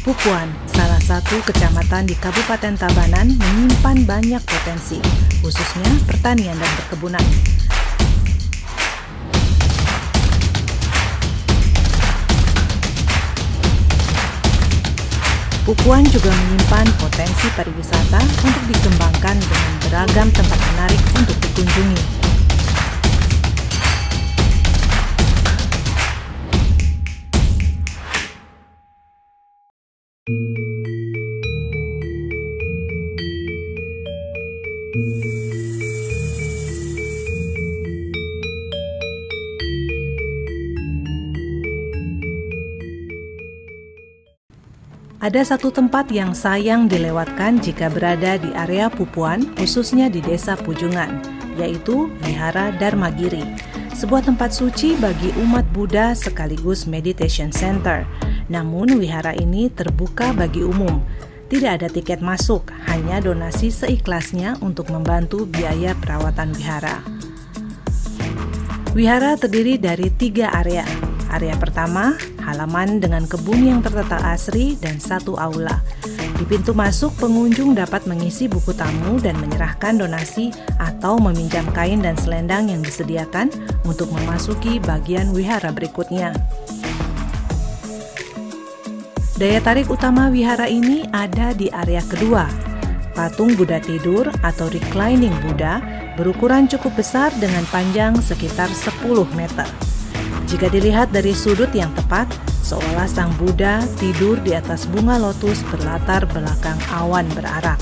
Pupuan, salah satu kecamatan di Kabupaten Tabanan, menyimpan banyak potensi, khususnya pertanian dan perkebunan. Pupuan juga menyimpan potensi pariwisata untuk dikembangkan dengan beragam tempat menarik untuk dikunjungi. Ada satu tempat yang sayang dilewatkan jika berada di area Pupuan, khususnya di Desa Pujungan, yaitu Wihara Dharmagiri, sebuah tempat suci bagi umat Buddha sekaligus meditation center. Namun wihara ini terbuka bagi umum. Tidak ada tiket masuk, hanya donasi seikhlasnya untuk membantu biaya perawatan wihara. Wihara terdiri dari 3 area. Area pertama, halaman dengan kebun yang tertata asri dan 1 aula. Di pintu masuk, pengunjung dapat mengisi buku tamu dan menyerahkan donasi atau meminjam kain dan selendang yang disediakan untuk memasuki bagian wihara berikutnya. Daya tarik utama wihara ini ada di area kedua. Patung Buddha tidur atau reclining Buddha berukuran cukup besar dengan panjang sekitar 10 meter. Jika dilihat dari sudut yang tepat, seolah sang Buddha tidur di atas bunga lotus berlatar belakang awan berarak.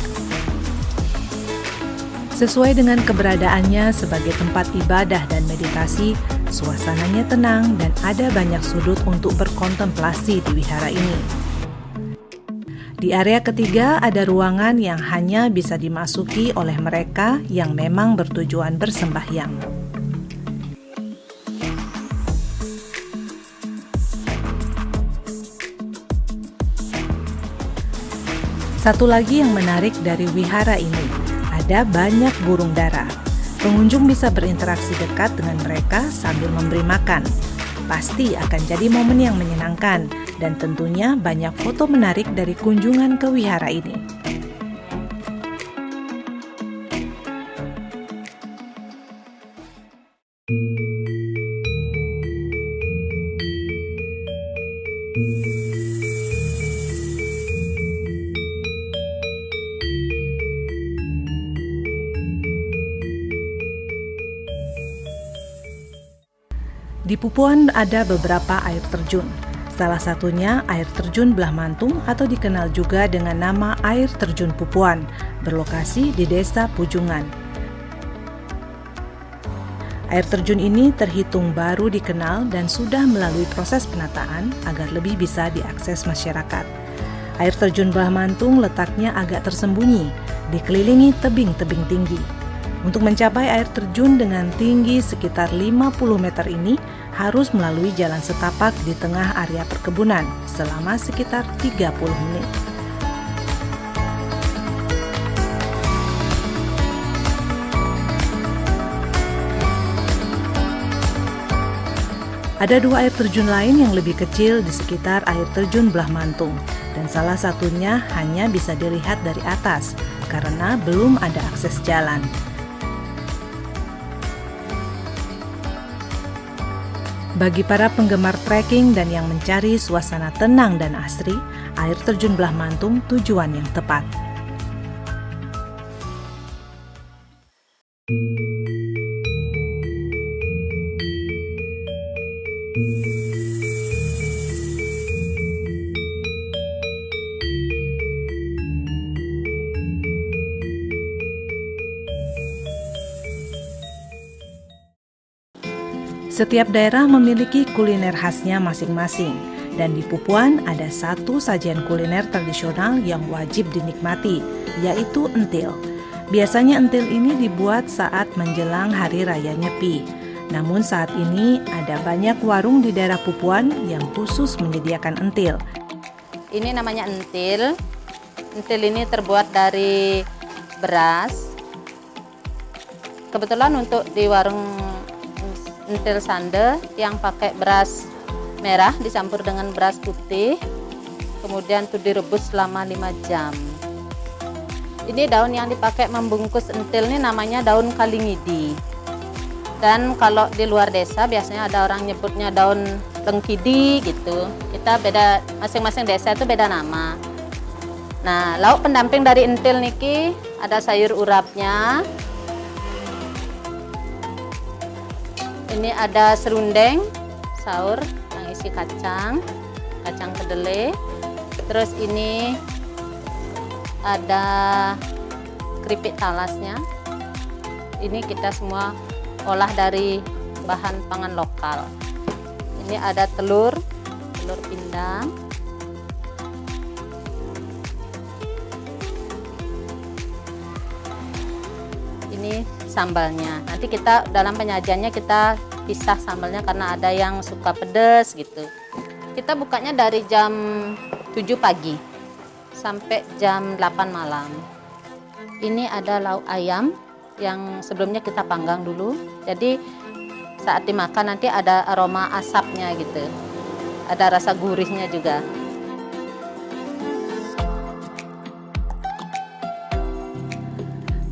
Sesuai dengan keberadaannya sebagai tempat ibadah dan meditasi, suasananya tenang dan ada banyak sudut untuk berkontemplasi di wihara ini. Di area ketiga ada ruangan yang hanya bisa dimasuki oleh mereka yang memang bertujuan bersembahyang. Satu lagi yang menarik dari wihara ini, ada banyak burung dara. Pengunjung bisa berinteraksi dekat dengan mereka sambil memberi makan. Pasti akan jadi momen yang menyenangkan dan tentunya banyak foto menarik dari kunjungan ke wihara ini. Di Pupuan ada beberapa air terjun. Salah satunya air terjun Belah Mantung atau dikenal juga dengan nama Air Terjun Pupuan, berlokasi di Desa Pujungan. Air terjun ini terhitung baru dikenal dan sudah melalui proses penataan agar lebih bisa diakses masyarakat. Air terjun Belah Mantung letaknya agak tersembunyi, dikelilingi tebing-tebing tinggi. Untuk mencapai air terjun dengan tinggi sekitar 50 meter ini, harus melalui jalan setapak di tengah area perkebunan selama sekitar 30 menit. Ada 2 air terjun lain yang lebih kecil di sekitar air terjun Belah Mantung, dan salah satunya hanya bisa dilihat dari atas karena belum ada akses jalan. Bagi para penggemar trekking dan yang mencari suasana tenang dan asri, air terjun Belah Mantung tujuan yang tepat. Setiap daerah memiliki kuliner khasnya masing-masing, dan di Pupuan ada satu sajian kuliner tradisional yang wajib dinikmati, yaitu entil. Biasanya entil ini dibuat saat menjelang Hari Raya Nyepi. Namun saat ini ada banyak warung di daerah Pupuan yang khusus menyediakan entil. Ini namanya entil. Entil ini terbuat dari beras. Kebetulan untuk di warung entil sande yang pakai beras merah dicampur dengan beras putih. kemudian tuh direbus selama 5 jam. Ini daun yang dipakai membungkus entil ini namanya daun kalingidi. Dan kalau di luar desa biasanya ada orang nyebutnya daun lengkidi gitu. Kita beda, masing-masing desa itu beda nama. Nah, lauk pendamping dari entil niki ada sayur urapnya. Ini ada serundeng, saur yang isi kacang kedelai. Terus ini ada keripik talasnya. Ini kita semua olah dari bahan pangan lokal. Ini ada telur pindang. Ini sambalnya. Nanti kita dalam penyajiannya kita pisah sambalnya karena ada yang suka pedas gitu. Kita bukanya dari jam 7 pagi sampai jam 8 malam. Ini ada lauk ayam yang sebelumnya kita panggang dulu. Jadi saat dimakan nanti ada aroma asapnya gitu. Ada rasa gurihnya juga.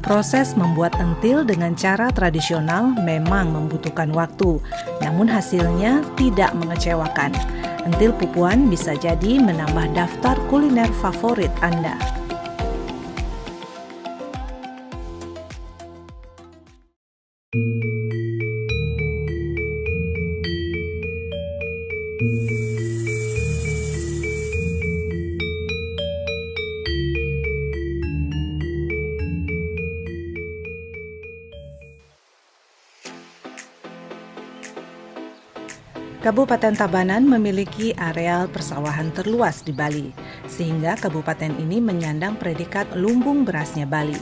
Proses membuat entil dengan cara tradisional memang membutuhkan waktu, namun hasilnya tidak mengecewakan. Entil pupuan bisa jadi menambah daftar kuliner favorit Anda. Kabupaten Tabanan memiliki areal persawahan terluas di Bali, sehingga kabupaten ini menyandang predikat lumbung berasnya Bali.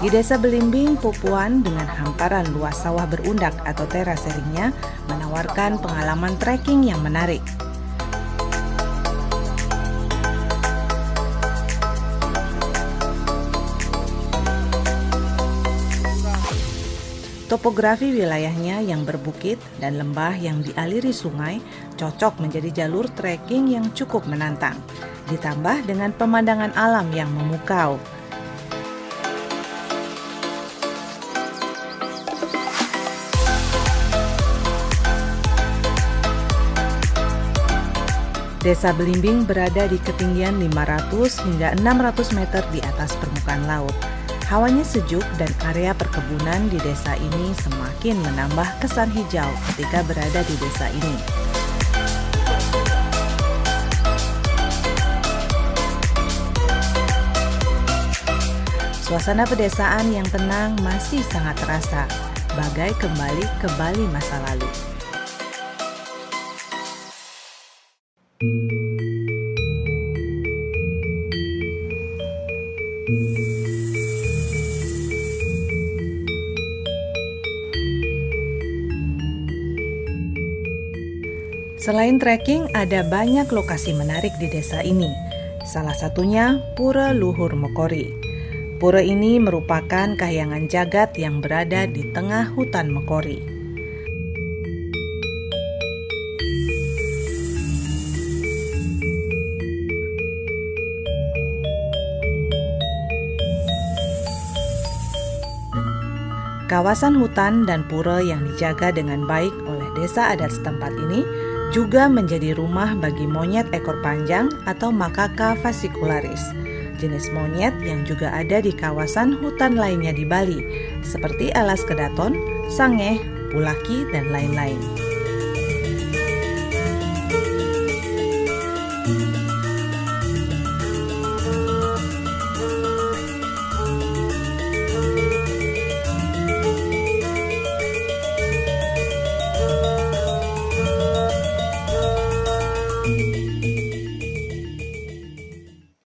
Di Desa Belimbing, Pupuan dengan hamparan luas sawah berundak atau teraseringnya menawarkan pengalaman trekking yang menarik. Topografi wilayahnya yang berbukit dan lembah yang dialiri sungai cocok menjadi jalur trekking yang cukup menantang, ditambah dengan pemandangan alam yang memukau. Desa Belimbing berada di ketinggian 500 hingga 600 meter di atas permukaan laut. Hawanya sejuk dan area perkebunan di desa ini semakin menambah kesan hijau ketika berada di desa ini. Suasana pedesaan yang tenang masih sangat terasa, bagai kembali ke Bali masa lalu. Selain trekking, ada banyak lokasi menarik di desa ini. Salah satunya Pura Luhur Mekori. Pura ini merupakan kahyangan jagat yang berada di tengah hutan Mekori. Kawasan hutan dan pura yang dijaga dengan baik oleh desa adat setempat ini juga menjadi rumah bagi monyet ekor panjang atau Macaca fascicularis, jenis monyet yang juga ada di kawasan hutan lainnya di Bali, seperti alas kedaton, sangeh, pulaki, dan lain-lain.